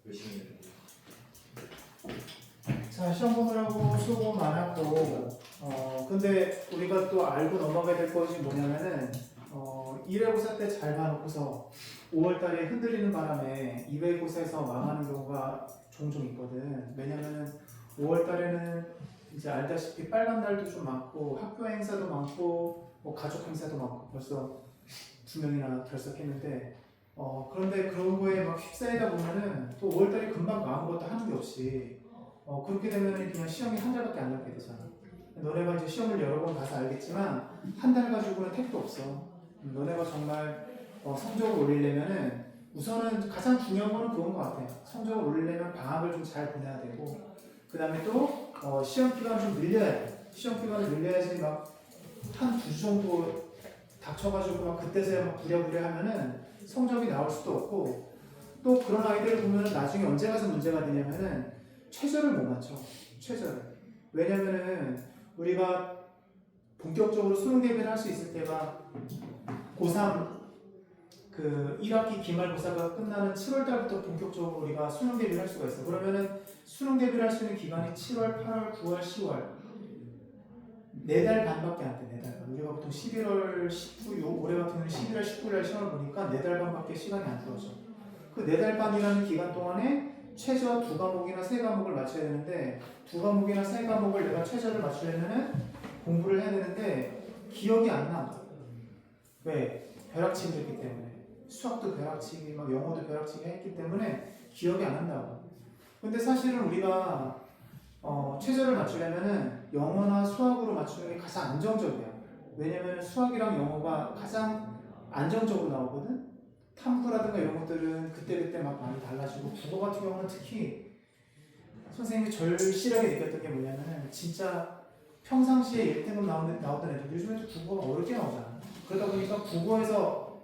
열심히 해요. 자, 시험 보느라고 수고 많았고, 근데 우리가 또 알고 넘어가야 될 것이 뭐냐면은, 1회고사 때 잘 봐놓고서 5월달에 흔들리는 바람에 2회고사에서 망하는 경우가 종종 있거든. 왜냐면은 5월달에는 이제 알다시피 빨간 날도 좀 많고, 학교 행사도 많고, 뭐 가족 행사도 많고, 벌써 2명이나 결석했는데, 그런데 그런 거에 막 휩싸이다 보면은 또 5월달이 금방 아무것도 하는 게 없이 그렇게 되면 그냥 시험이 한 달밖에 안 남게 되잖아. 너네가 이제 시험을 여러 번 봐서 알겠지만 한 달 가지고는 택도 없어. 너네가 정말 성적을 올리려면은 우선은 가장 중요한 거는 그건 것 같아. 성적을 올리려면 방학을 좀 잘 보내야 되고, 그 다음에 또 시험 기간을 좀 늘려야 돼. 시험 기간을 늘려야지 막 한 2주 정도 닥쳐가지고 막 그때서야 막 부랴부랴 하면은 성적이 나올 수도 없고, 또 그런 아이들을 보면 나중에 언제 가서 문제가 되냐면은 최저를 못 맞춰. 최저를. 왜냐면은 우리가 본격적으로 수능 대비를 할 수 있을 때가 고3 그 1학기 기말고사가 끝나는 7월 달부터 본격적으로 우리가 수능 대비를 할 수가 있어. 그러면은 수능 대비를 할 수 있는 기간이 7월, 8월, 9월, 10월 4달 반밖에 안 돼. 4달 반. 우리가 보통 11월 19일, 올해 같은 경우는 11월 19일 시험을 보니까 4달 반밖에 시간이 안 주어져. 그 4달 반이라는 기간 동안에 최저 2과목이나 3과목을 맞춰야 되는데, 2과목이나 3과목을 내가 최저를 맞추려면은 공부를 해야 되는데 기억이 안 나. 왜? 벼락치기를 했기 때문에. 수학도 벼락치기, 막 영어도 벼락치기 했기 때문에 기억이 안 난다고. 근데 사실은 우리가 최저를 맞추려면은 영어나 수학으로 맞추는 게 가장 안정적이야. 왜냐면 수학이랑 영어가 가장 안정적으로 나오거든. 탐구라든가 이런 것들은 그때그때 막 많이 달라지고, 국어 같은 경우는 특히 선생님이 절실하게 느꼈던 게 뭐냐면은 진짜 평상시에 1등급 나오던 애들 요즘에도 국어가 어렵게 나오잖아. 그러다 보니까 국어에서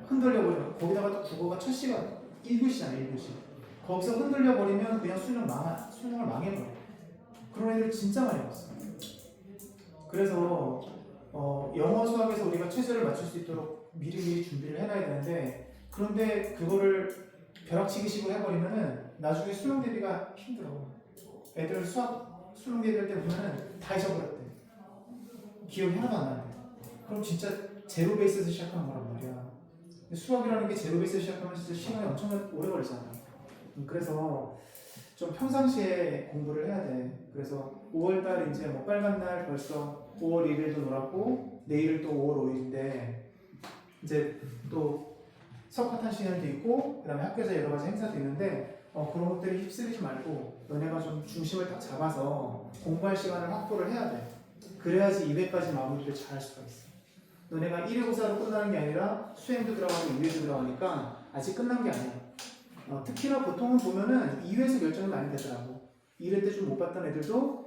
흔들려버리면, 거기다가 또 국어가 첫 시간 1교시잖아. 1교시 거기서 흔들려버리면 그냥 수능을 망해버려. 그런 애들 진짜 많이 봤어. 그래서 영어 수학에서 우리가 최저를 맞출 수 있도록 미리미리 준비를 해놔야 되는데, 그런데 그거를 벼락치기식으로 해버리면은 나중에 수능 대비가 힘들어. 애들 수능 대비할 때 보면은 다 잊어버렸대. 기억이 하나도 안 나는데. 그럼 진짜 제로 베이스에서 시작하는 거란 말이야. 근데 수학이라는 게 제로 베이스에서 시작하면 진짜 시간이 엄청 오래 걸리잖아. 그래서 좀 평상시에 공부를 해야 돼. 그래서 5월달 이제 뭐 빨간 날 벌써 5월 1일도 놀았고, 내일은 또 5월 5일인데 이제 또 석가탄 시간도 있고, 그 다음에 학교에서 여러 가지 행사도 있는데 그런 것들에 휩쓸리지 말고 너네가 좀 중심을 딱 잡아서 공부할 시간을 확보를 해야 돼. 그래야지 2회까지 마무리를 잘 할 수가 있어. 너네가 1회고사로 끝나는 게 아니라 수행도 들어가고 2회도 들어가니까 아직 끝난 게 아니야. 특히나 보통은 보면은 2회에서 결정이 많이 되더라고. 1회 때 좀 못 봤던 애들도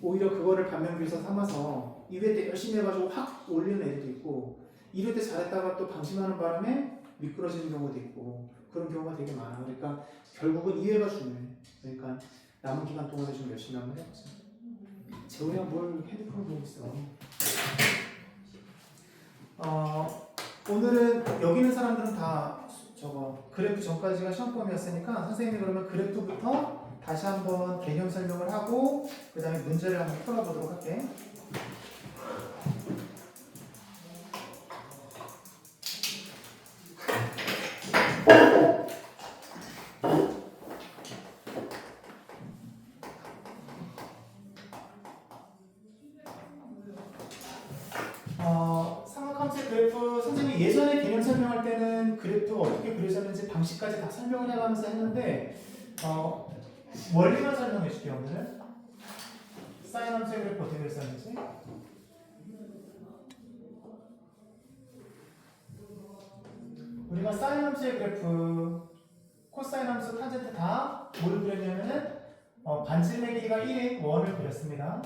오히려 그거를 반면교사 삼아서 2회 때 열심히 해가지고 확 올리는 애들도 있고, 1회 때 잘했다가 또 방심하는 바람에 미끄러지는 경우도 있고, 그런 경우가 되게 많아. 그러니까 결국은 2회가 중요해. 그러니까 남은 기간 동안에 좀 열심히 한번 해보자. 재호야 뭘 핸드폰을 보고 있어. 오늘은 여기 있는 사람들은 다 저거 그래프 전까지가 시험범위였으니까 선생님이 그러면 그래프부터 다시 한번 개념 설명을 하고 그 다음에 문제를 한번 풀어보도록 할게. 삼각함수 그래프 선생님이 예전에 개념 설명할 때는 그래프가 어떻게 그려졌는지 방식까지 다 설명을 해가면서 했는데 원리만 설명해 줄게요. 오늘은 사인 함수의 그래프 어떻게 그렸었는지. 우리가 사인 함수의 그래프, 코사인 함수, 탄젠트 다 뭐를 그렸냐면은 반지름의 길이가 1인 원을 그렸습니다.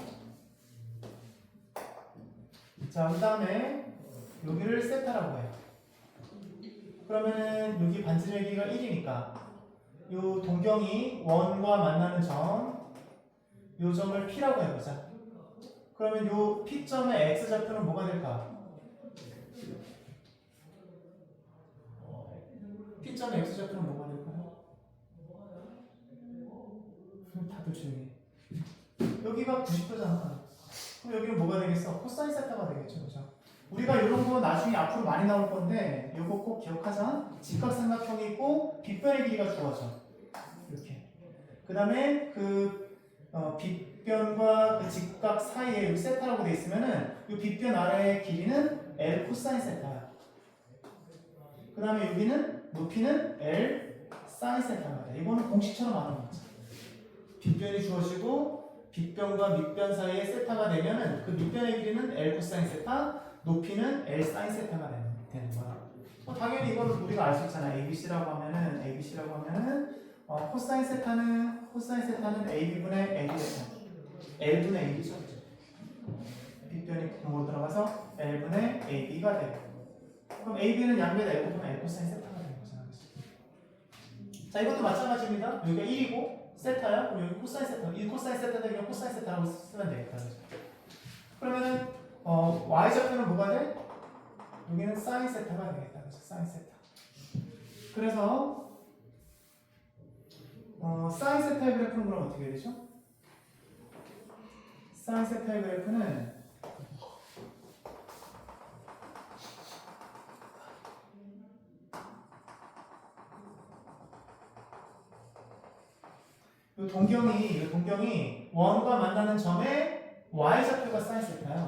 자, 그 다음에 여기를 세타라고 해요. 그러면은 여기 반지름의 길이가 1이니까 요 동경이 원과 만나는 점, 요 점을 P라고 해보자. 그러면 요 P점의 X좌표는 뭐가 될까? P점의 X좌표는 뭐가 될까요? 좀 다들 조용히 해. 여기가 90도잖아. 그럼 여기는 뭐가 되겠어? 코사인 세타가 되겠죠, 그죠? 우리가 이런 거 나중에 앞으로 많이 나올 건데 이거 꼭 기억하자. 직각삼각형이 있고 빗변의 길이가 주어져. 이렇게. 그 다음에 빗변과 그 직각 사이에 여기 세타라고 돼 있으면은 이 빗변 아래의 길이는 L 코사인 세타야. 그 다음에 여기는 높이는 L 사인 세타가 돼. 이거는 공식처럼 아는 거지. 빗변이 주어지고 빗변과 밑변 사이에 세타가 되면은 그 밑변의 길이는 L 코사인 세타, 높이는 L 사인 세타가 되는 거야. 당연히 이건 우리가 알 수 있잖아. ABC라고 하면은 코사인 세타는 AB분의 AB겠죠. L분의 AB죠. 빗변이 구멍으로 들어가서 L분의 AB가 되고. 그럼 AB는 양변 L분의 L 코사인 세타가 되는 거잖아. 자, 이것도 마찬가지입니다. 여기가 1이고 세타야. 그럼 여기 코사인 세타. 이 코사인 세타 되면 코사인 세타라고 쓰면 되겠다. 그러면은 y좌표는 뭐가 돼? 여기는 사인 세타가 되겠다. 그래서 사인 세타. 그래서 사인 세타의 그래프는 그럼 어떻게 되죠? 사인 세타의 그래프는 이 동경이 원과 만나는 점에 y좌표가 사인 세타야.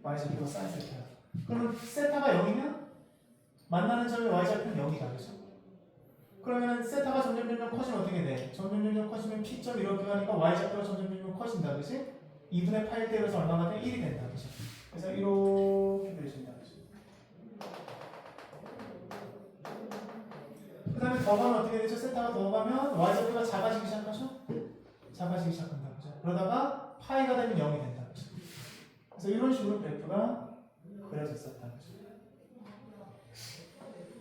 y좌표가 사인 세타야. 그러면 세타가 0이면 만나는 점의 y좌표는 0이다. 그죠? 그러면 세타가 점점 커지면 어떻게 돼? 점점 커지면 p점 이렇게 가니까 y좌표가 점점 커진다. 그지? 2분의 8 대로서 얼마가 돼? 1이 된다. 그죠? 그래서 이렇게 그려진다. 그죠? 그 다음에 더 가면 어떻게 되죠? 세타가 더 가면 y좌표가 작아지기 시작하죠? 작아지기 시작한다. 그죠? 그러다가 파이가 되면 0이 된다. 그죠? 그래서 이런 식으로 그래프가 그려졌었다. 그죠?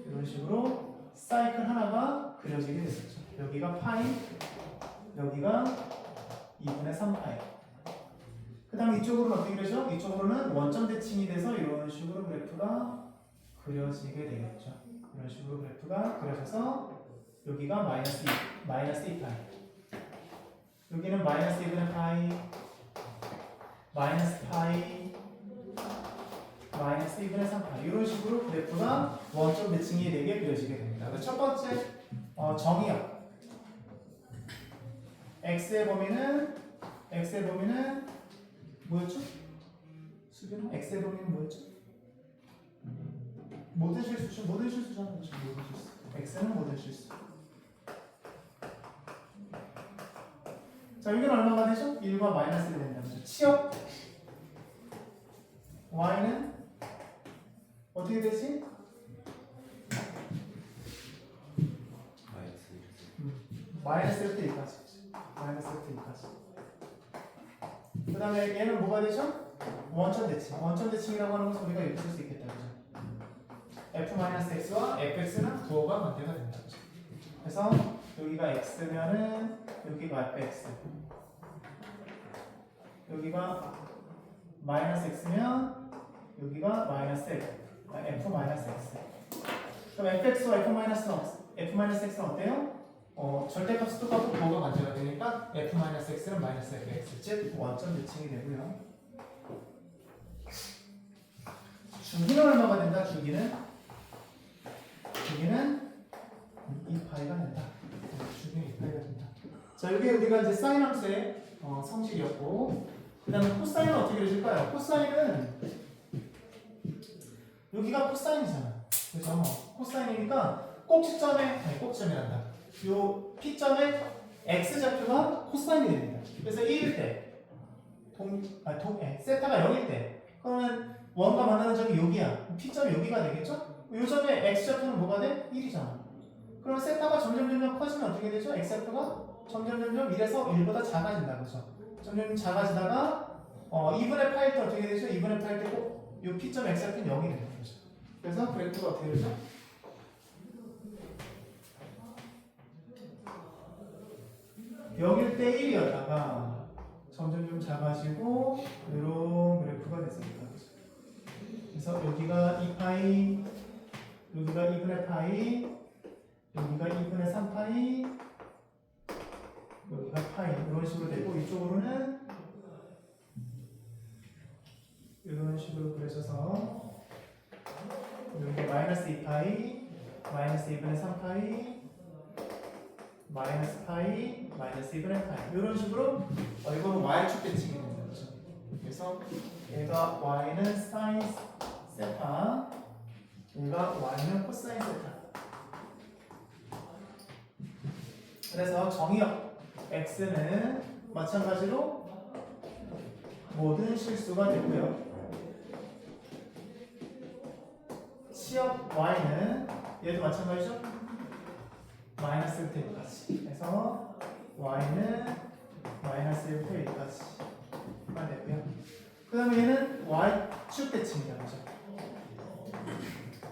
이런 식으로 사이클 하나가 그려지게 됐었죠. 여기가 파이, 여기가 2분의 3파이. 그 다음에 이쪽으로는 어떻게 그려져? 이쪽으로는 원점 대칭이 돼서 이런 식으로 그래프가 그려지게 되겠죠. 이런 식으로 그래프가 그려져서 여기가 마이너스 2파이. 여기는 마이너스 2분의 파이, 마이너스 파이, 마이너스 2분의 3파이. 이런 식으로 그래프가 원점 대칭이 되게 그려지게 됩니다. 첫 번째 정의역. x의 범위는 뭐였죠? 수빈아? x의 범위는 뭐였죠? 모든 실수잖아. 모든 실수. x는 모든 실수. 자, 여기는 얼마가 되죠? 1과 마이너스 1이 된다는 거죠. 치역 y는 어떻게 되지? 마이너스 1대 2까지. 그 다음에 얘는 뭐가 되죠? 원점 대칭이라고 하는 것은 우리가 이렇게 쓸 수 있겠다. 그죠? f-x와 fx는 부호가 관계가 된다. 그죠? 그래서 여기가 x면은 여기가 fx, 여기가 마이너스 x면 여기가 마이너스 f-x. 그럼 fx와 f-x는 어때요? 절대값이 똑같고 부호가 관계가 되니까 f-x는 마이너스 fx, 즉 원점 대칭이 되고요. 주기는 얼마가 된다? 주기는 2파이가 된다. 주기는 2파이가 된다. 자, 여기 우리가 이제 사인 함수의 성질이었고, 그 다음에 코사인은 어떻게 그려질까요? 코사인은 여기가 코사인이잖아. 그죠? 코사인이니까 꼭지점이란다. 요 P점의 X좌표가 코사인이 됩니다. 그래서 1일 때, 세타가 0일 때, 그러면 원과 만나는 점이 여기야. P점이 여기가 되겠죠? 요 점의 X좌표는 뭐가 돼? 1이잖아. 그럼 세타가 점점 커지면 어떻게 되죠? X좌표가 점점 1에서 1보다 작아진다. 그죠? 점점 작아지다가 2분의 8 때 어떻게 되죠? 2분의 8 때고 요 P점 X좌표는 0이 되는 거죠. 그래서 그래프가 어떻게 되죠? 0일 때 1이었다가 점점 작아지고 이런 그래프가 됐습니다. 그래서 여기가 2파이, 여기가 2분의 파이, 여기가 2분의 3파이, 여기가 파이 이런 식으로 되고 이쪽으로는 이런 식으로 그려져서 여기가 마이너스 2파이, 마이너스 2분의 3파이, 마이너스 파이, 마이너스 2분의 파이 이런 식으로 이거는 y축 대칭이 되는 거죠. 그래서 얘가 y는 사인 세타, 얘가 y는 코사인 세타. 그래서 정의역 x는 마찬가지로 모든 실수가 되고요. 치역 y는 얘도 마찬가지죠. 마이너스 1부터 1까지. 그래서 y는 마이너스 1부터 1까지만 되고요. 그 다음에 얘는 y축 대칭이다. 그죠?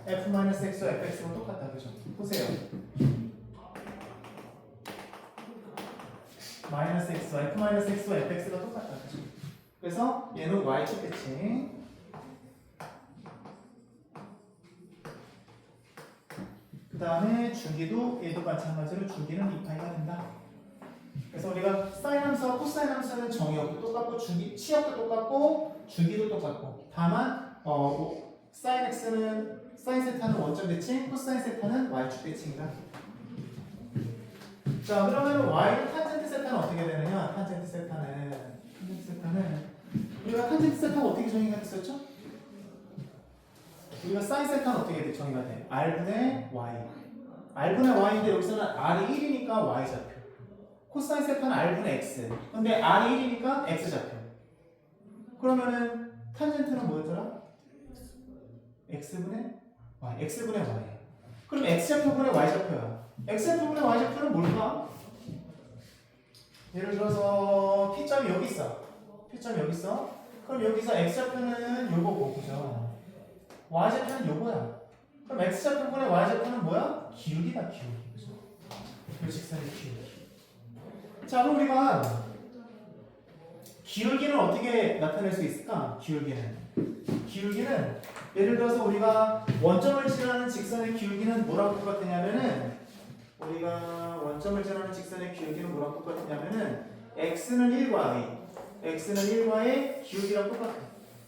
f-x와 fx는 똑같다. 그죠? 보세요. 마이너스 x와 f-x와 fx가 똑같다. 그죠? 그래서 얘는 y축 대칭. 그 다음에 주기도 얘도 마찬가지로 주기는 2파이가 된다. 그래서 우리가 사인 함수와 코사인 함수는 정의역도 똑같고 치역도 똑같고 주기도 똑같고 다만 사인 x는 사인 세타는 원점 대칭, 코사인 세타는 y축 대칭이다. 자 그러면 y는 탄젠트 세타는 어떻게 되느냐? 탄젠트 세타는 우리가 탄젠트 세타가 어떻게 정의가 됐었죠? 우리가 사인 세타는 어떻게 정의가 돼? r분의 y. r분의 y인데 여기서는 r이 1이니까 y좌표. 코사인 세타는 r분의 x. 근데 r이 1이니까 x좌표. 그러면은 탄젠트는 뭐였더라? x분의 y. x분의 y. 그럼 x좌표분의 y좌표야. x좌표분의 y좌표는 뭘까? 예를 들어서 P점이 여기 있어. P점이 여기 있어. 그럼 여기서 x좌표는 요거고, 그죠? y좌표는 요거야. 그럼 x좌표분의 y좌표는 뭐야? 기울기다, 기울기. 그죠? 일직선의 기울기. 자, 그럼 우리가 기울기는 어떻게 나타낼 수 있을까? 기울기는 예를 들어서 우리가 원점을 지나는 직선의 기울기는 뭐라고 똑같으냐면은 우리가 원점을 지나는 직선의 기울기는 뭐라고 똑같으냐면은 x는 1과의 기울기랑 똑같아.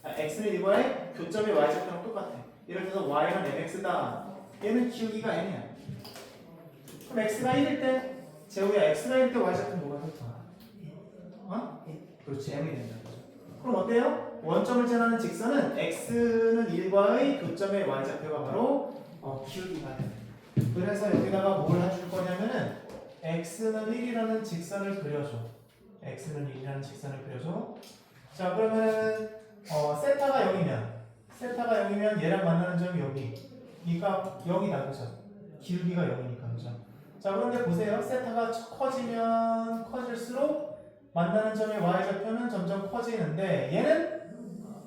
x는 1과의 교점의 y좌표랑 똑같아. 예를 들어서 y는 mx다. 얘는 기울기가 m이야. 그럼 x가 1일 때 제우야 x가 1일 때 y좌표는 뭐가 될까? 그렇지 m이 된다. 그럼 어때요? 원점을 지나는 직선은 x는 1과의 교점의 y좌표가 바로 기울기가 돼. 그래서 여기다가 뭘 해줄 거냐면은 x는 1이라는 직선을 그려줘. x는 1이라는 직선을 그려줘. 자 그러면은 세타가 0이면 얘랑 만나는 점이 여기. 그러니까 0이다. 그죠? 기울기가 0이니까. 그죠? 자 그런데 보세요. 세타가 커지면 커질수록 만나는 점의 y좌표는 점점 커지는데 얘는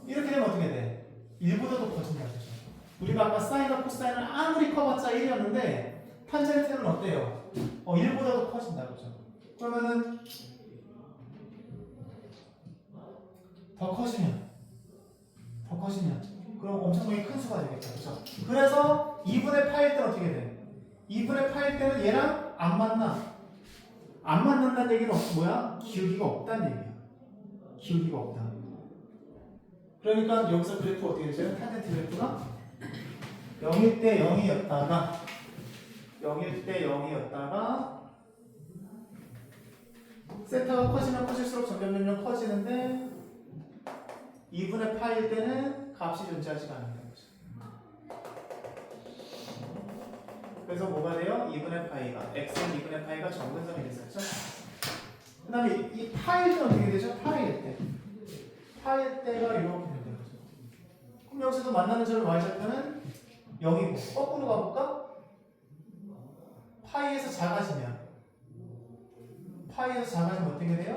이렇게 되면 어떻게 돼? 1보다 더 커진다. 그죠? 우리가 아까 사인과 코사인은 아무리 커봤자 1이었는데 탄젠트는 어때요? 1보다 더 커진다. 그죠? 그러면은 더 커지면 그럼 엄청나게 큰 수가 되겠다. 그죠? 그래서 2분의 파일 때는 어떻게 돼? 2분의 파일 때는 얘랑 안 만난다는 얘기는 뭐야? 기울기가 없다는 얘기야. 기울기가 없다. 그러니까 여기서 그래프 어떻게 되죠? 탄젠트 그래프가 0일 때 0이었다가 세타가 커지면 커질수록 점점 커지는데 2분의 파일 때는 값이 존재하지가 않는다는 거죠. 그래서 뭐가 돼요? 2분의 파이가 x는 2분의 파이가 정근선이 됐었죠. 그 다음에 이 파일 때는 어떻게 되죠? 파일 때가 이렇게 된다는 거죠. 그럼 여기서도 만나는 점의 y좌표는 0이고 거꾸로 가볼까? 파이에서 작아지면 어떻게 돼요?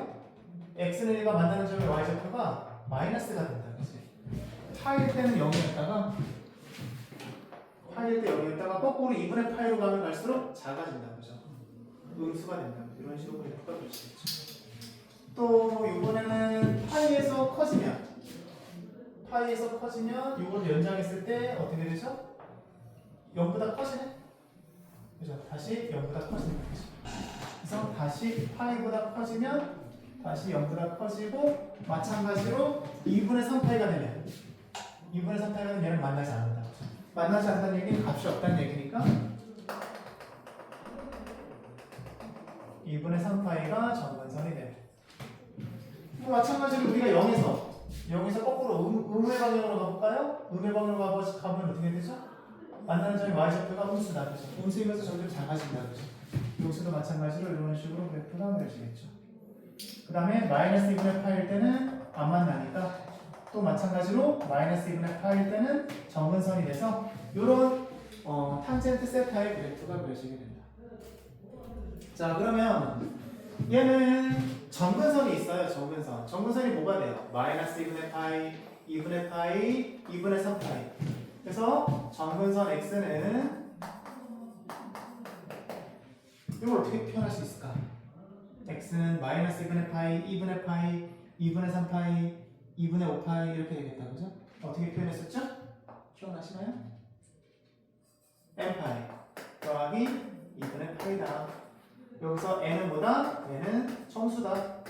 x는 1과 만나는 점의 y좌표가 마이너스가 된다. 그치? 파일 때는 0이었다가 거꾸로 2분의 파이로 가면 갈수록 작아진다. 그죠? 음수가 된다. 이런 식으로 바꿔줄 수 있죠. 또 이번에는 파이에서 커지면 이걸 연장했을 때 어떻게 되죠? 0보다 커지네? 그죠? 다시 0보다 커지는 거지. 그래서 다시 파이보다 커지면 다시 0보다 커지고 마찬가지로 2분의 3파이가 되면 2분의 3파이가 되면 얘는 만나지 않는다. 만나지 않는다는 얘기는 값이 없다는 얘기니까 2분의 3파이가 정근선이 돼. 마찬가지로 우리가 0에서 거꾸로 음의 방향으로 가볼까요? 음의 방향으로 가면 어떻게 되죠? 만나는 점이 y좌표가 음수다. 그죠? 음수이면서 점점 작아진다. 그죠? 음수도 마찬가지로 이런 식으로 그래프가 그려지겠죠. 그 다음에 마이너스 2분의 파일 때는 안 만나니까 또 마찬가지로 마이너스 2분의 파일 때는 정근선이 돼서 이런 탄젠트 세타의 그래프가 그려지게 된다. 자, 그러면 얘는 정근선이 있어요. 정근선. 정근선이 뭐가 돼요? 마이너스 2분의 파이, 2분의 파이, 2분의 3파이. 그래서 정근선 x는 이걸 어떻게 표현할 수 있을까? x는 마이너스 2분의 파이, 2분의 파이, 2분의 3파이, 2분의 5파이 이렇게 되겠다. 그죠? 어떻게 표현했었죠? 기억나시나요? n파이 더하기 2분의 파이다. 여기서 n은 뭐다? n은 정수다.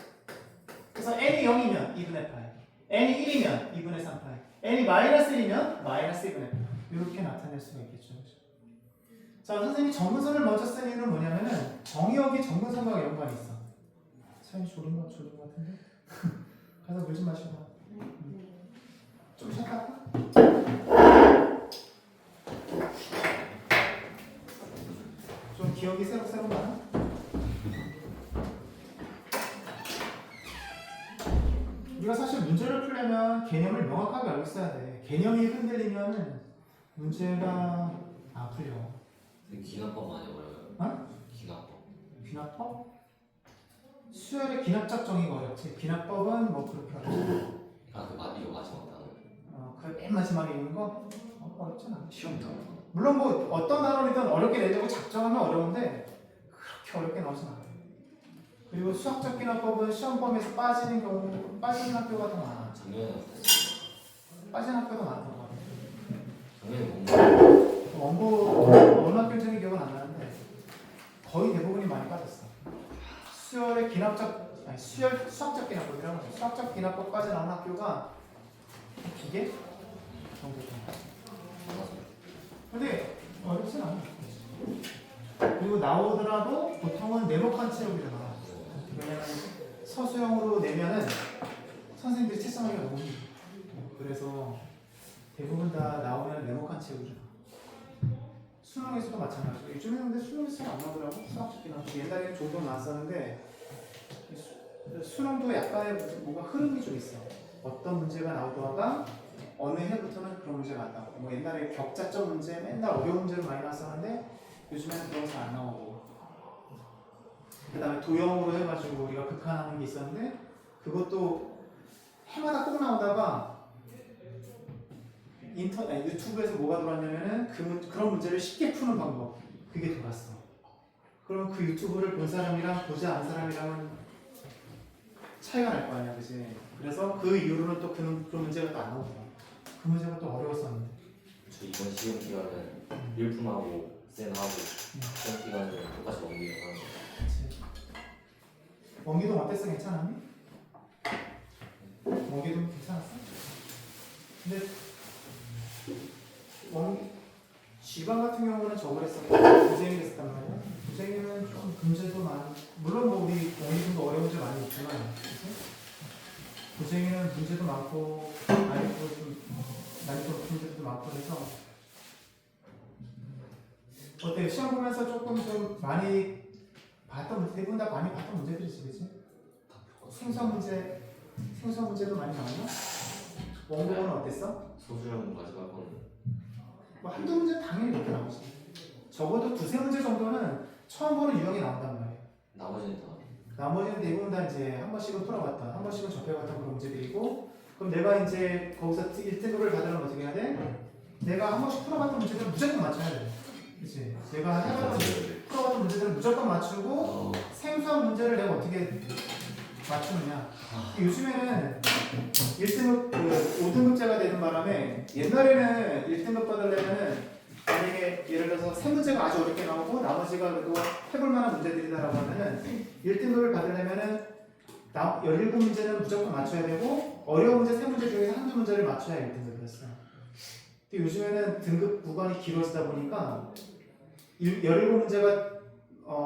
그래서 n이 0이면 2분의 파이, n이 1이면 2분의 3파이, n이 마이너스 1이면 마이너스 2분의 파이. 이렇게 나타낼 수가 있겠죠. 자, 선생님이 정근선을 먼저 쓴 이유는 뭐냐면은 정의역이 정근선과 연관이 있어. 선생님 졸은 것 같은데? 가서 물 좀 마시고 좀 쉬었다 할까? 좀 기억이 새록새록나나? 우리가 사실 문제를 풀려면 개념을 명확하게 알고 있어야 돼. 개념이 흔들리면 문제가 안 풀려. 기납법 많이 어려워요. 어? 기납법. 기납법? 수열의 기납적 정의가 어렵지. 기납법은 뭐 그렇게 어렵지. 그 이거 마지막 단어. 그 맨 마지막에 있는 거 어렵진 않아. 시험 단어. 물론 뭐 어떤 단어이든 어렵게 내려고 작정하면 어려운데 그렇게 어렵게 나오진 않아. 그리고 수학적 기납법은 시험 범위에서 빠지는 학교가 더 많아. 작년에 어땠어요? 빠진 학교가 많던 것 같아. 작년에 뭔가 원학 결정이 기억은 안 나는데 거의 대부분이 많이 빠졌어. 수열의 기납적 아니 수학적 기납법이라고 하죠. 수학적 기납법까지 나온 학교가 2개 정도 됩니다. 근데 어렵진 않아. 그리고 나오더라도 보통은 네모칸 체육이잖아. 왜냐면 서수형으로 내면은 선생님들이 채점하기가 너무 힘들어. 그래서 대부분 다 나오면 네모칸 체육이잖아. 수능에서도 마찬가지고 요즘에는 근데 수능에서 잘 안 나오더라고. 수학적 기납법 옛날에는 종종 나왔었는데 수능도 약간의 뭔가 흐름이 좀 있어. 어떤 문제가 나오다가 어느 해부터는 그런 문제가 안 나오고 뭐 옛날에 격자점 문제 맨날 어려운 문제를 많이 나왔었는데 요즘에는 그런 거 잘 안 나오고 그 다음에 도형으로 해가지고 우리가 극한하는 게 있었는데 그것도 해마다 꼭 나오다가 유튜브에서 뭐가 들어왔냐면은 그런 문제를 쉽게 푸는 방법 그게 돌았어. 그럼 그 유튜브를 본 사람이랑 보지 않은 사람이랑은 차이가 날 거 아니야, 그치? 그래서 그 이후로는 또 그 문제가 또 안 나오더라. 그 문제가 또 어려웠었는데. 저 이번 시험 기간은 일품하고 쌤하고 시험 기간은 똑같이 원기를 하는 거. 그치. 원기동 어땠어? 괜찮았니? 원기동 괜찮았어? 근데 지방 같은 경우는 저걸 했었고 고생이 했었단 말이야. 고생이는 좀 문제도 많이 물론 뭐 우리 원기동도 어려운 문제 많이 있지만 그치? 고생이는 문제도 많고 난이도 높은 문제도 많고 그래서 어때? 시험 보면서 조금 좀 많이 대부분 다 많이 봤던 문제들이지, 그치? 생수학 문제도 많이 나왔나? 원고는 어땠어? 소수형 마지막 건 뭐 한두 문제 당연히 몇 개 나오지. 적어도 두세 문제 정도는 처음 보는 유형이 나온단 말이야. 나머지는 다 나머지는 대부분 다 이제 한 번씩은 풀어봤다, 한 번씩은 접해봤던 그런 문제들이고, 그럼 내가 이제 거기서 1등급을 받으려면 어떻게 해야 돼? 내가 한 번씩 풀어봤던 문제들은 무조건 맞춰야 돼. 그치? 내가 해봤던 풀어봤던 문제들은 무조건 맞추고, 생소한 문제를 내가 어떻게 맞추느냐. 요즘에는 1등급, 5등급제가 되는 바람에 옛날에는 1등급 받으려면은 만약에 예를 들어서 세 문제가 아주 어렵게 나오고 나머지가 그래도 해볼 만한 문제들이다라고 하면은 1등급을 받으려면은 17문제는 무조건 맞춰야 되고 어려운 문제 3문제 중에서 한두 문제를 맞춰야 1등급이었어요. 근데 요즘에는 등급 구간이 길어지다 보니까 17문제가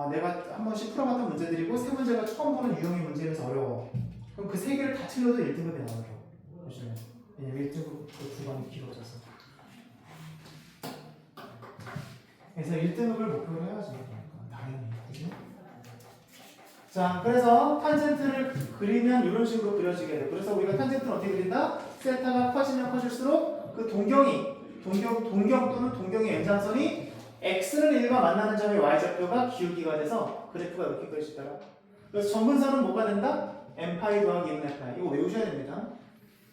내가 한 번씩 풀어봤던 문제들이고 3문제가 처음 보는 유형의 문제라서 어려워. 그럼 그 3개를 다 틀려도 1등급이 나오더라고 요즘에. 왜냐면 1등급 그 구간이 길어져서. 그래서 1등급을 목표로 해야지. 당연히. 그죠? 자, 그래서 탄젠트를 그리면 이런 식으로 그려지게 돼. 그래서 우리가 탄젠트를 어떻게 그린다? 세타가 커지면 커질수록 그 동경 또는 동경의 연장선이 x는 1과 만나는 점의 y좌표가 기울기가 돼서 그래프가 이렇게 그려지더라. 그래서 정근선은 뭐가 된다? n파이 더하기 2분의 파이. 이거 외우셔야 됩니다.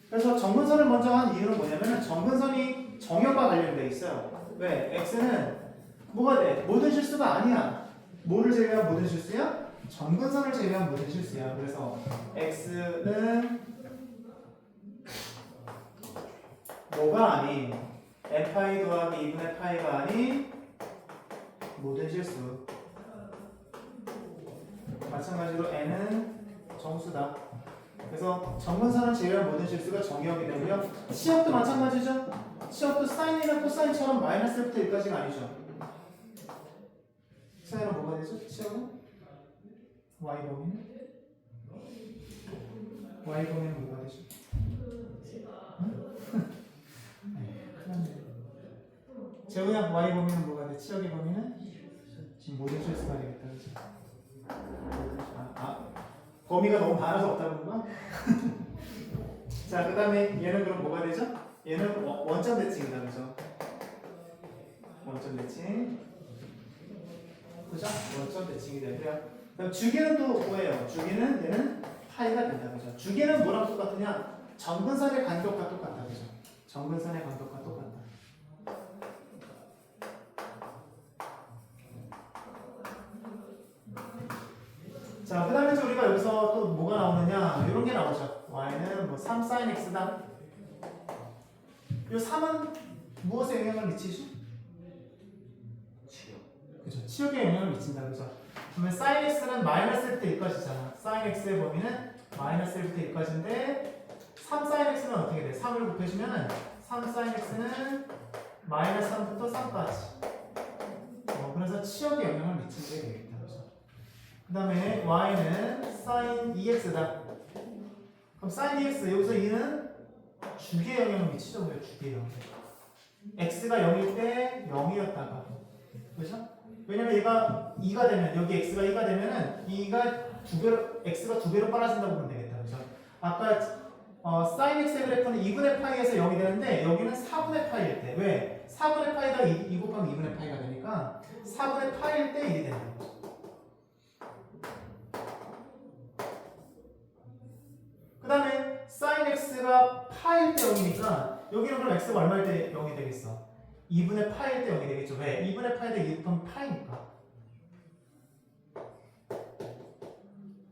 그래서 정근선을 먼저 한 이유는 뭐냐면 정근선이 정역과 관련되어 있어요. 왜? x는 뭐가 돼? 모든 실수가 아니야. 뭐를 제외한 모든 실수야? 정근선을 제외한 모든 실수야. 그래서 x는 뭐가 아닌 n파이 더하기 2분의 파이가 아닌 모든 실수. 마찬가지로 n은 정수다. 그래서 정근선을 제외한 모든 실수가 정역이 되고요. 치역도 마찬가지죠. 치역도 사인이나 코사인처럼 마이너스 1부터 1까지가 아니죠. 치역은 뭐가 되죠? 치역은? y범위는? y범위는 뭐가 되죠? 재우야 y범위는 뭐가 돼? 치역의 범위는? 지금 모든 실수가 되겠다. 그렇죠? 범위가 너무 많아서 없다는 건가? 자, 그 다음에 얘는 그럼 뭐가 되죠? 얘는 원점 대칭이다. 그죠? 원점 대칭. 그죠? 원점 대칭이 되고요. 그럼 주기는 또 뭐예요? 주기는 얘는 파이가 된다. 그죠? 주기는 뭐랑 똑같으냐? 정근선의 간격과 똑같다. 그죠? 정근선의 간격과 똑같다. 자, 그 다음에 우리가 여기서 또 뭐가 나오느냐? 이런 게 나오죠. y는 뭐 3sin x다. 이 3은 무엇에 영향을 미치죠? 치역. 그죠? 치역에 영향을 미친다. 그죠? 그러면 sin x는 마이너스 1부터 1까지잖아. sin x의 범위는 마이너스 1부터 1까지인데 3sin x는 어떻게 돼? 3을 곱해주면은 3sin x는 마이너스 3부터 3까지. 그래서 치역에 영향을 미치게 되겠다. 그 다음에 y는 sin 2x다. 그럼 sin 2x 여기서 2는 주기에 영향을 미치죠. 왜 주기에 영향? x가 0일 때 0이었다가 그렇죠? 왜냐면 얘가 2가 되면 여기 x가 2가 되면은 2가 두 배로 x가 두 배로 빨라진다고 보면 되겠다. 그렇죠? 아까 sin x의 그래프는 2분의 파이에서 0이 되는데 여기는 4분의 파이일 때 왜? 4분의 파이가 2 곱하면 2분의 파이가 되니까 4분의 파이일 때 1이 된다. 그 다음에 sin x가 파일 때 0이니까 여기는 그럼 x가 얼마일 때 0이 되겠어? 2분의 파일 때 0이 되겠죠. 왜? 2분의 파일 때 2 곱하면 파이니까.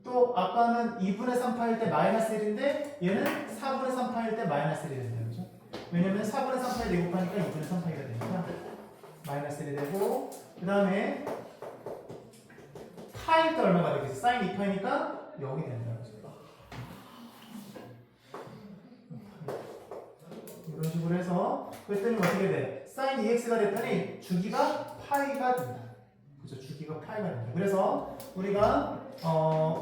또 아까는 2분의 3파일 때 마이너스 1인데 얘는 4분의 3파일 때 마이너스 1이 된다. 그죠? 왜냐면 4분의 3파일 때 2 곱하니까 2분의 3파이가 되니까 마이너스 1이 되고 그 다음에 파일 때 얼마가 되겠어? sin 2파이니까 0이 된다. 이런 식으로 해서 그랬더니 어떻게 돼? sin 2x가 됐더니 주기가 파이가 된다. 그죠? 주기가 파이가 된다. 그래서 우리가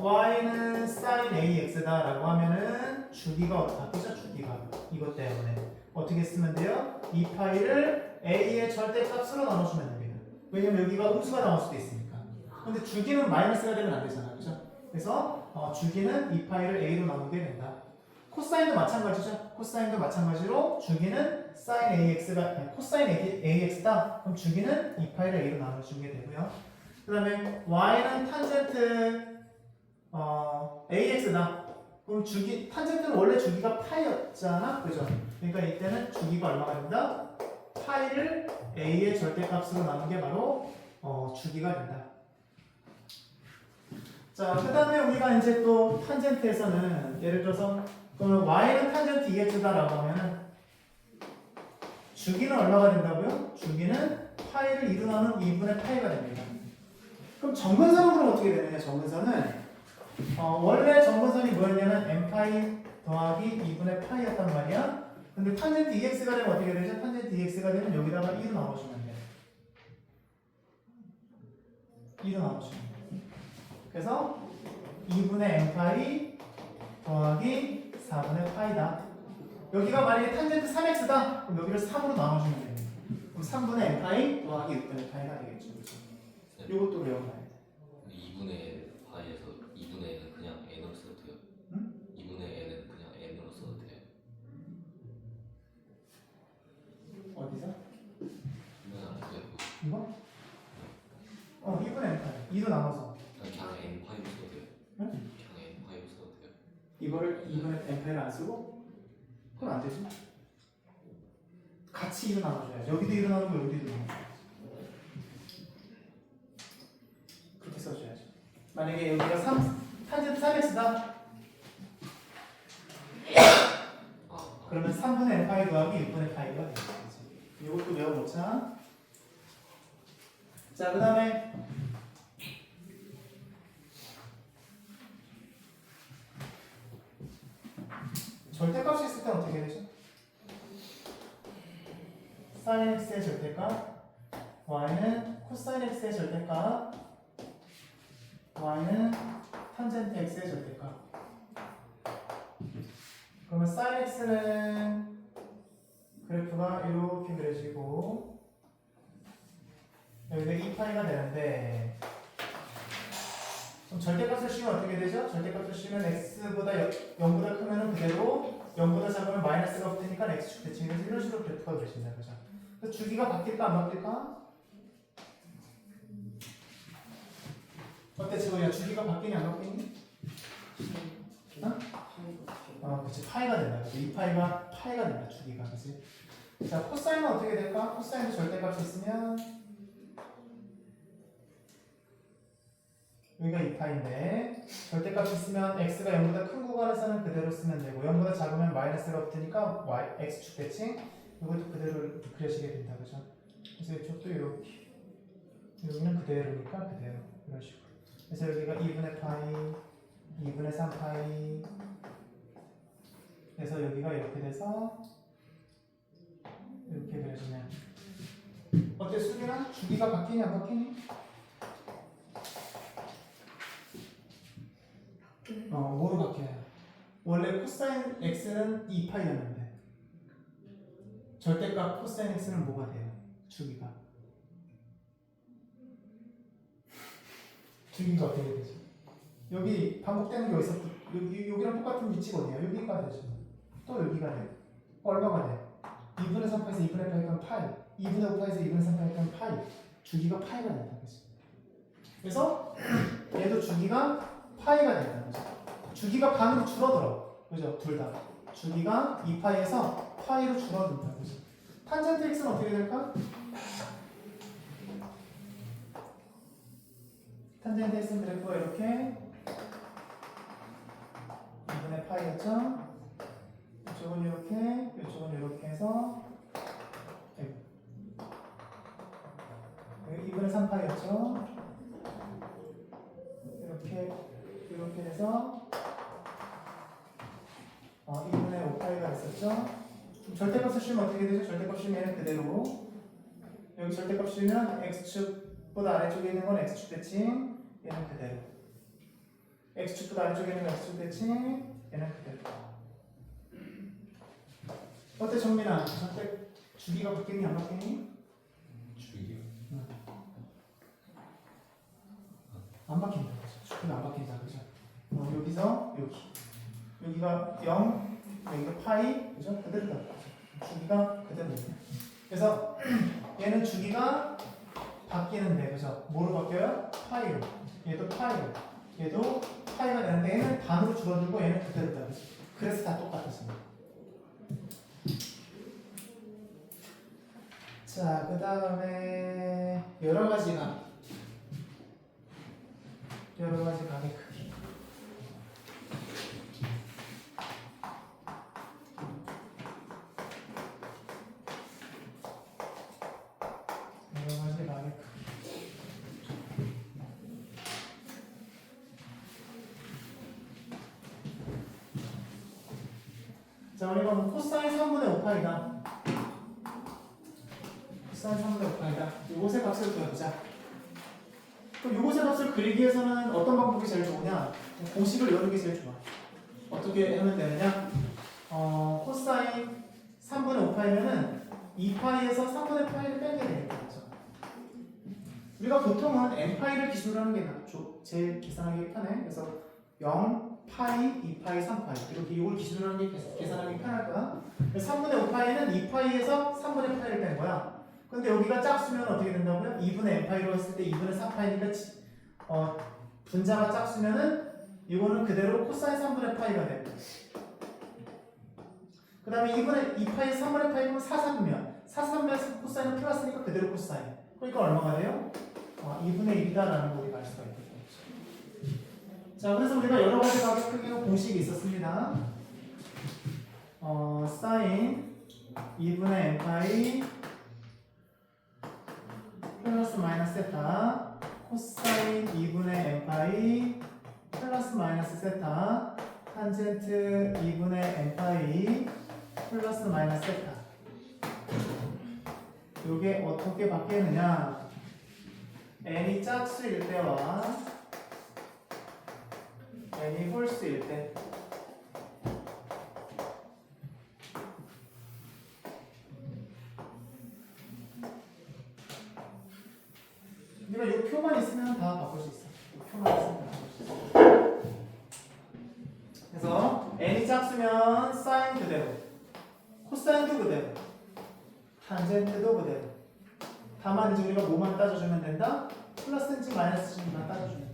y는 sin ax다 라고 하면은 주기가 바뀌죠? 주기가 이것 때문에 어떻게 쓰면 돼요? 2파이를 a의 절대값으로 나눠주면 됩니다. 왜냐면 여기가 음수가 나올 수도 있으니까. 근데 주기는 마이너스가 되면 안 되잖아. 그죠? 그래서 주기는 2파이를 a로 나누게 된다. 코사인도 마찬가지죠. 코사인도 마찬가지로 주기는 sin ax가 코사인 ax다. 그럼 주기는 2파이를 a로 나눠주게 되고요. 그 다음에 y는 탄젠트 ax다. 그럼 탄젠트는 원래 주기가 파이였잖아. 그죠? 그러니까 이때는 주기가 얼마가 된다? 파이를 a의 절대값으로 나눈 게 바로 주기가 된다. 자, 그 다음에 우리가 이제 또 탄젠트에서는 예를 들어서 그러면 y는 탄젠트 2x다라고 하면은 주기는 얼마가 된다고요? 주기는 파이를 2로 나눈 2분의 파이가 됩니다. 그럼 정근선은 그럼 어떻게 되느냐? 정근선은 원래 정근선이 뭐였냐면 n파이 더하기 2분의 파이였단 말이야. 근데 탄젠트 EX가 되면 어떻게 되죠? 탄젠트 EX가 되면 여기다가 2로 나눠주면 돼. 2로 나눠주면 돼. 그래서 2분의 n파이 더하기 4분의 파이다. 여기가 만약에 탄젠트 3x다. 그럼 여기를 3으로 나눠주면 됩니다. 그럼 3분의 n파이 더하기 6분의 파이가 되겠죠. 그렇죠? 이것도 외워놔야 돼. 2분의 파이에서 2분의 n은 그냥 n으로 써도 돼요? 응? 2분의 n은 그냥 n으로 써도 돼요? 어디서? 2분의 안 돼요? 이거? 2분의 n파이. 2로 나눠서. 그냥 n 파이로 써도 돼요? 응? 그냥 n 파이로 써도 돼요? 이거를 2분의 n파이를 안 쓰고? 그건 안 되지. 같이 2로 나눠줘야지. 여기도 2로 나누고 여기도 2로 나눠줘야지. 그렇게 써줘야지. 만약에 여기가 탄젠트 3x다. 그러면 3분의 n파이 더하기 6분의 파이가 되겠지. 이것도 외워놓자. 자, 그 다음에 절대값이 있을 때 어떻게 되죠? sin x의 절대값, y는 코사인 x의 절대값, y는 탄젠트 x의 절대값. 그러면 sin x는 그래프가 이렇게 그려지고 여기가 2파이가 되는데 그럼 절대값을 씌우면 어떻게 되죠? 절대값을 씌우면 x보다 0보다 크면 그대로 0보다 작으면 마이너스가 붙으니까 x축 대칭해서 이런 식으로 그래프가 그려진다. 그죠? 그래서 주기가 바뀔까 안 바뀔까? 어때 지금이야? 주기가 바뀌니 안 바뀌니? 그치 파이가 된다. 그치? 2파이가 파이가 된다. 주기가. 그치? 자 코사인은 어떻게 될까? 코사인도 절대값이 있으면 여기가 2파인데 절대값이 있으면 x가 0보다 큰 구간에서는 그대로 쓰면 되고 0보다 작으면 마이너스가 붙으니까 x축 대칭 이것도 그대로 그려지게 된다. 그죠? 그래서 이쪽도 이렇게 여기는 그대로니까 그대로 이런 식으로 그래서 여기가 2분의 파이 2분의 3파이 그래서 여기가 이렇게 돼서 이렇게 그려지면 어때 수빈아? 주기가 바뀌니 안 바뀌니? 뭐로 바뀌어요? 원래 코사인 x는 2파이였는데 절대값 코사인 x는 뭐가 돼요? 주기가 어떻게 되죠? 여기 반복되는 게 어디서 여기랑 똑같은 위치가 어디야? 여기가 되죠. 또 여기가 돼. 얼마가 돼? 2분의 3파에서 2분의 파이면 파이 2분의 5파에서 2분의 3파이면 파이 주기가 파이가 된다. 그치? 그래서 얘도 주기가 파이가 된다. 그치? 주기가 반으로 줄어들어. 그죠? 둘 다. 주기가 2파이에서 파이로 줄어든다. 그죠? 탄젠트 x는 어떻게 될까? 탄젠트 x는 그래프가 이렇게 2분의 파이였죠? 이쪽은 이렇게, 이쪽은 이렇게 해서 2분의 3파이였죠? 이렇게 해서 2분의 5파이가 됐었죠? 절대값을 씌우면 어떻게 되죠? 절대값 씌우면 얘는 그대로 여기 절대값 씌우면 x축보다 아래쪽에 있는 건 x축 대칭 얘는 그대로 x축보다 아래쪽에 있는 건 x축 대칭 얘는 그대로 어때 정민아? 절대 주기가 바뀌니 안 바뀌니? 주기요? 안 바뀐다. 주기가 안 바뀐다. 그죠? 여기서 여기가 0 여기가 파이 그죠? 그대로다. 주기가 그대로입니다. 그래서 얘는 주기가 바뀌는데 그죠? 뭐로 바뀌어요? 파이로. 얘도 파이로. 얘도 파이가 되는데 얘는 반으로 줄어들고 얘는 그대로다. 그죠? 그래서 다 똑같았습니다. 자, 그 다음에 여러 가지 각의 크기. 자, 우리가 뭐 코사인 3분의 5파이다. 코사인 3분의 5파이다. 요것의 값을 구해보자. 그럼 요것의 값을 그리기 위해서는 어떤 방법이 제일 좋으냐? 공식을 외우는 게 제일 좋아. 어떻게 하면 되느냐? 코사인 3분의 5파이면은 2파이에서 3분의 파이를 빼게 되는 거죠. 우리가 보통은 n파이를 기준으로 하는 게 제일 계산하기 편해. 그래서 0, 파이, 2파이, 3파이 이렇게 이걸 기준으로 하는 게 계산하기 편할 거야. 3분의 5파이는 2파이에서 3분의 파이를 뺀 거야. 근데 여기가 짝수면 어떻게 된다고요? 2분의 n파이로 했을 때 2분의 4파이니까 분자가 짝수면은 이거는 그대로 코사인 3분의 파이가 돼. 그 다음에 2파이 3분의 파이면 4, 3면 코사인은 플러스니까 그대로 코사인. 그러니까 얼마가 돼요? 2분의 1이다라는 거 우리가 알 수가 있겠죠. 자, 그래서 우리가 여러 가지 가격 크기의 공식이 있었습니다. 사인 2분의 n파이 플러스 마이너스 세타, 코사인 2분의 n파이 플러스 마이너스 세타, 탄젠트 2분의 n파이 플러스 마이너스 세타. 이게 어떻게 바뀌느냐? n이 짝수일 때와 n이 홀수일 때. 우리가 이 표만 있으면 다 바꿀 수 있어. 이 표만 있으면 다 바꿀 수 있어. 그래서 n이 짝수면 사인 그대로, 코사인도 그대로, 탄젠트도 그대로. 다만 이제 우리가 뭐만 따져주면 된다? 플러스인지 마이너스인지만 따져주면 돼.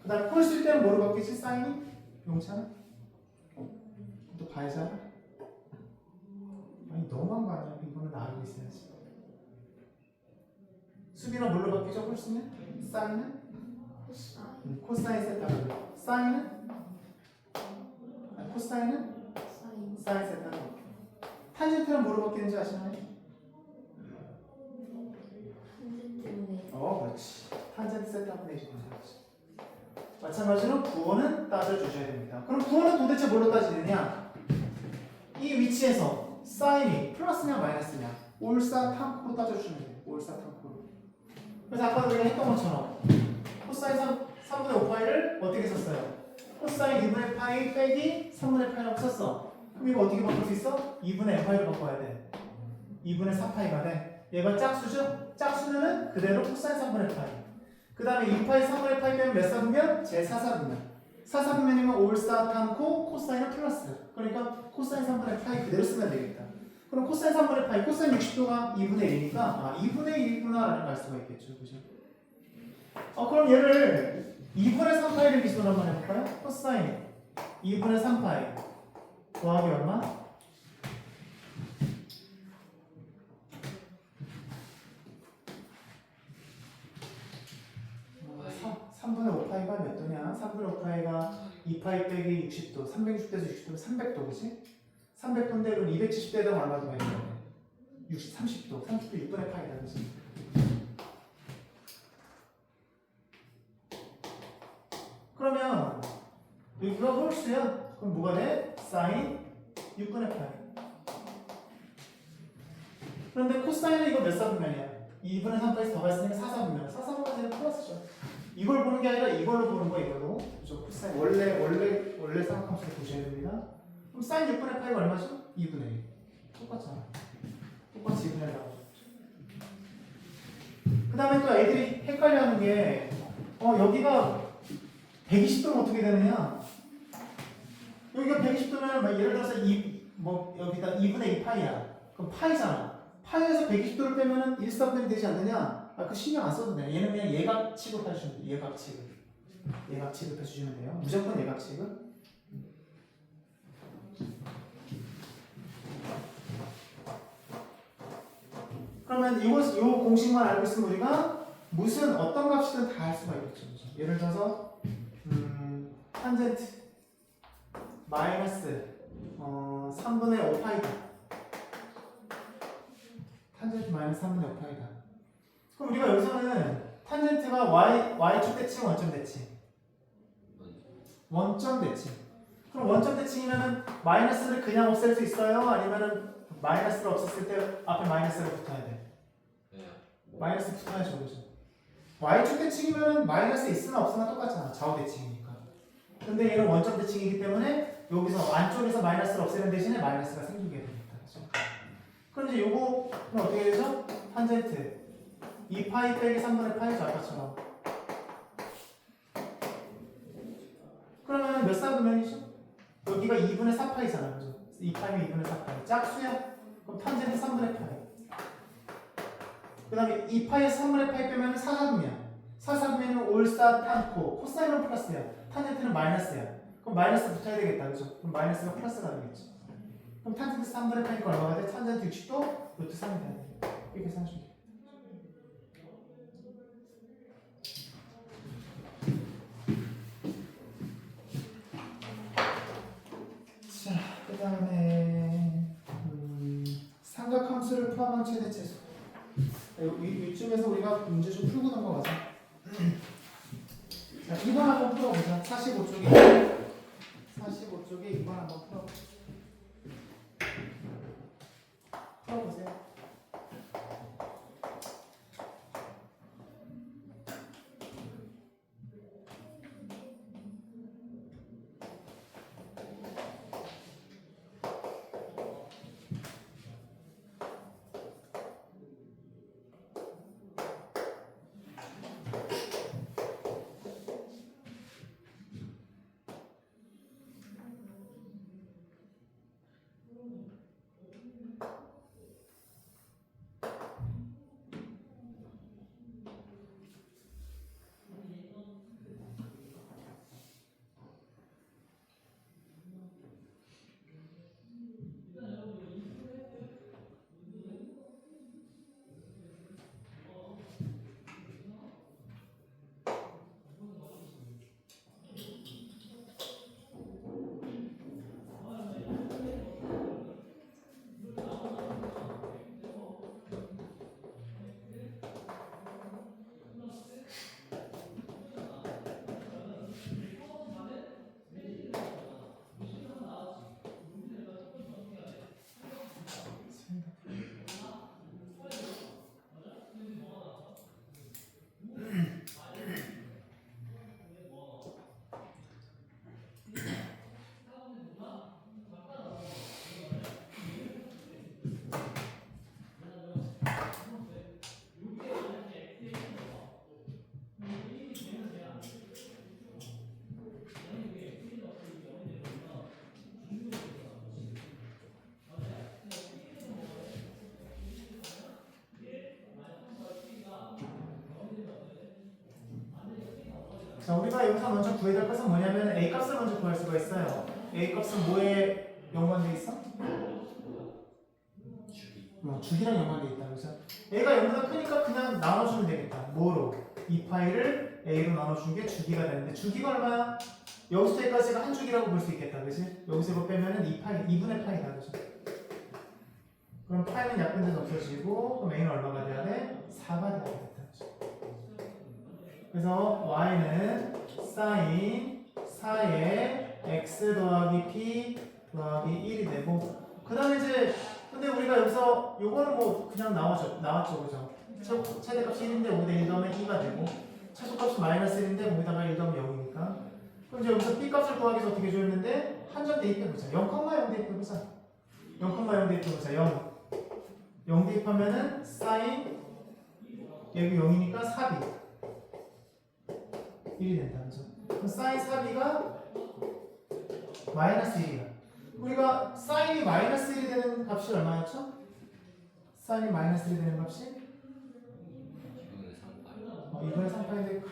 그 다음 홀수일 때는 뭐로 바뀌지? 사인이? 용차는? 또 봐야잖아. 아니 너무한 거 아니야? 이거는 알고 있어야지. 수비는 뭘로 바뀌죠? 홀수는? 사인은? 코사인 세타. 사인은? 코사인은? 사인 세타. 탄젠트는 뭐로 바뀌는지 아시나요? 그렇지. 탄젠트 세타분의 1이 되죠. 마찬가지로 부호는 따져주셔야 됩니다. 그럼 부호는 도대체 뭘로 따지느냐? 이 위치에서 사인이 플러스냐 마이너스냐 올사탕코로 따져주시면 돼요. 올사탕코로. 그래서 아까 우리가 했던 것처럼 코사인 3분의 5파이를 어떻게 썼어요? 코사인 2분의 파이 빼기 3분의 파이라고 썼어. 그럼 이거 어떻게 바꿀 수 있어? 2분의 n파이로 바꿔야 돼. 2분의 4파이가 돼. 얘가 짝수죠? 짝수면은 그대로 코사인 3분의 파이. 그 다음에 2파이 3분의 파이 빼면 몇 사분면? 제4사분면. 4사분면이면 올사탕코 코사인은 플러스. 그러니까 코사인 3분의 파이 그대로 쓰면 되겠다. 그럼 코사인 3분의 파이, 코사인 60도가 2분의 1이니까 2분의 1이구나 라는 알 수가 있겠죠. 그죠? 그럼 얘를 2분의 3파이를 기준으로 한번 해볼까요? 코사인 2분의 3파이 더하기 얼마? 3분의 5파이가 몇 도냐? 3분의 5파이가 2파이 빼기 60도, 360도에서 60도면 300도, 그치? 300도인데 그럼 270도에다 얼마 더 해야 돼? 30도, 30도 6분의 파이다, 그치? 그러면 여기가 홀수야? 그럼 뭐가 돼? 사인 6분의 파이. 그런데 코사인은 이거 몇 사분면이야? 2분의 3파이에서 더가 있으니까 4사분면. 4사분면은 플러스죠. 이걸 보는 게 아니라 이걸로 보는 거야, 이걸로. 그죠? 코사인 원래 삼각함수를 보셔야 됩니다. 그럼 사인 6분의 파이가 얼마죠? 2분의 1. 똑같잖아. 똑같이 2분의 1 나오죠. 그 다음에 또 애들이 헷갈려 하는 게 여기가 120도면 어떻게 되느냐? 여기가 120도면 예를 들어서 여기다 2분의 2파이야. 그럼 파이잖아. 파이에서 120도를 빼면은 1사분면이 되지 않느냐? 그 신경 안 써도 돼. 얘는 그냥 예각 취급해주시면 돼요. 예각 취급. 예각 취급해주시면 돼요. 무조건 예각 취급. 그러면 이 공식만 알고 있으면 우리가 무슨 어떤 값이든 다 할 수가 있겠죠. 예를 들어서 탄젠트 마이너스 3분의 5파이다. 탄젠트 마이너스 3분의 5파이다. 그럼 우리가 여기서는 탄젠트가 y축 대칭 원점 대칭? 원점 대칭. 그럼 원점 대칭이면은 마이너스를 그냥 없앨 수 있어요? 아니면은 마이너스를 없앴을 때 앞에 마이너스가 붙어야 돼? 네. 마이너스 붙어야죠, 그죠? y축 대칭이면은 마이너스 있으나 없으나 똑같잖아. 좌우 대칭이니까. 근데 얘는 원점 대칭이기 때문에 여기서 안쪽에서 마이너스를 없애는 대신에 마이너스가 생기게 됩니다. 그죠? 그럼 이제 요거 그럼 어떻게 되죠? 탄젠트 2파이 빼기 3분의 파이죠, 아까처럼. 그러면 몇 사분면이죠? 여기가 2분의 4파이잖아, 그죠? 2파이면 2분의 4파이. 짝수야? 그럼 탄젠트 3분의 파이. 그 다음에 2파이에서 3분의 파이 빼면 4사분면. 4사분면은 올사 탄코. 코사인은 플러스야. 탄젠트는 마이너스야. 그럼 마이너스 붙어야 되겠다, 그죠? 그럼 마이너스가 플러스가 되겠지. 그럼 탄젠트 3분의 파이니까 얼마가 돼? 탄젠트 60도 루트 3이 되는 거야. 이렇게 생각하시면 돼. 자, 그 다음에 삼각함수를 포함한 최대체수. 이쯤에서 우리가 문제 좀 풀고 넘어가자. 자, 2번 한번 풀어보자. 45쪽에 2번 한번 풀어보세요. 자, 우리가 여기서 먼저 구해야 될 것은 뭐냐면 a 값을 먼저 구할 수가 있어요. a 값은 뭐에 연관돼 있어? 주기랑 연관돼 있다. 그래서 a가 0보다 크니까 그냥 나눠주면 되겠다. 뭐로? 2파이를 a로 나눠준 게 주기가 되는데 주기가 얼마야? 여기서 여기까지가 한 주기라고 볼 수 있겠다. 그치? 여기서 이거 빼면은 2분의 파이다. 그죠? 그럼 파이는 약분돼서 없어지고 그럼 a는 얼마가 돼야 돼? 4가 되겠다. 그죠? 그래서 y는 sin 4의 x 더하기 p 더하기 1이 되고 그 다음에 이제 근데 우리가 여기서 요거는 뭐 그냥 나왔죠 그죠? 최대값이 1인데 여기다 1 더하면 2가 되고 최소값이 마이너스 1인데 거기다가 1 더하면 0이니까 그럼 이제 여기서 p 값을 구하기 위해서 어떻게 해줬는데 한 점 대입해보자. 0,0 대입해보자. 0,0 대입해보자. 0 대입하면은 sin 여기 0이니까 4b 1이 된다. 그죠? 그럼 사인 4b가 마이너스 1이야. 우리가 사인이 마이너스 1이 되는 값이 얼마였죠? 사인이 마이너스 1이 되는 값이? 2분의 3파인데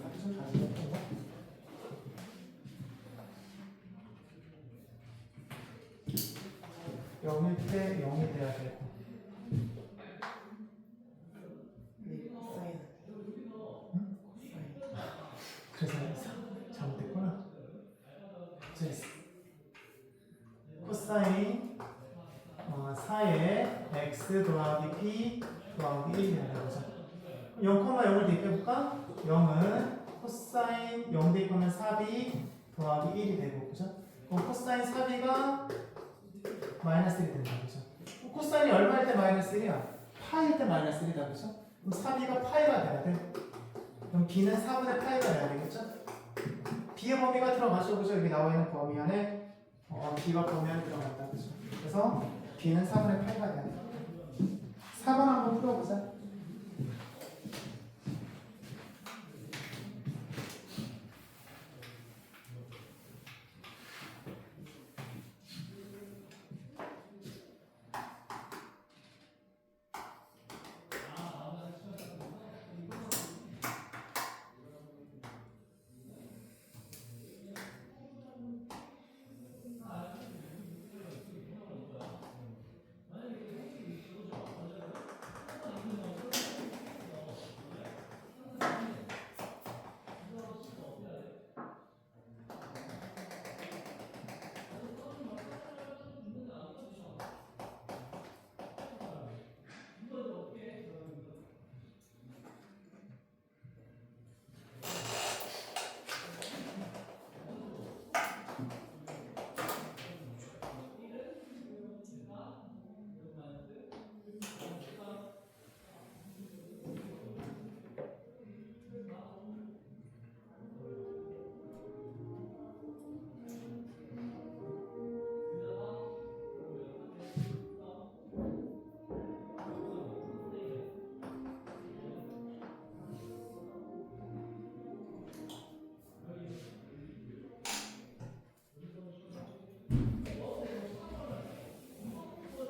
값이 좀 다르겠다. 0일 때 0이 돼야 되고 그래서 잘못됐구나. 코사인 4의 x 더하기 p 더하기 1이 된다고 하죠. 0,0을 대입해볼까? 0은 코사인 0 대입하면 4b 더하기 1이 되고 그죠? 그럼 코사인 4b가 마이너스 1이 된다. 그죠? 코사인이 얼마일 때 마이너스 1이야? 파일 때 마이너스 1이다. 그죠? 그럼 4b가 파이가 돼야 돼. 그럼 b는 4분의 파이가 돼야 되겠죠? b의 범위가 들어가죠. 그죠? 여기 나와 있는 범위 안에 b가 범위 안에 들어갔다. 그죠? 그래서 b는 4분의 8가 돼야 돼. 4번 한번 풀어보자.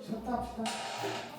쉬었다 합시다.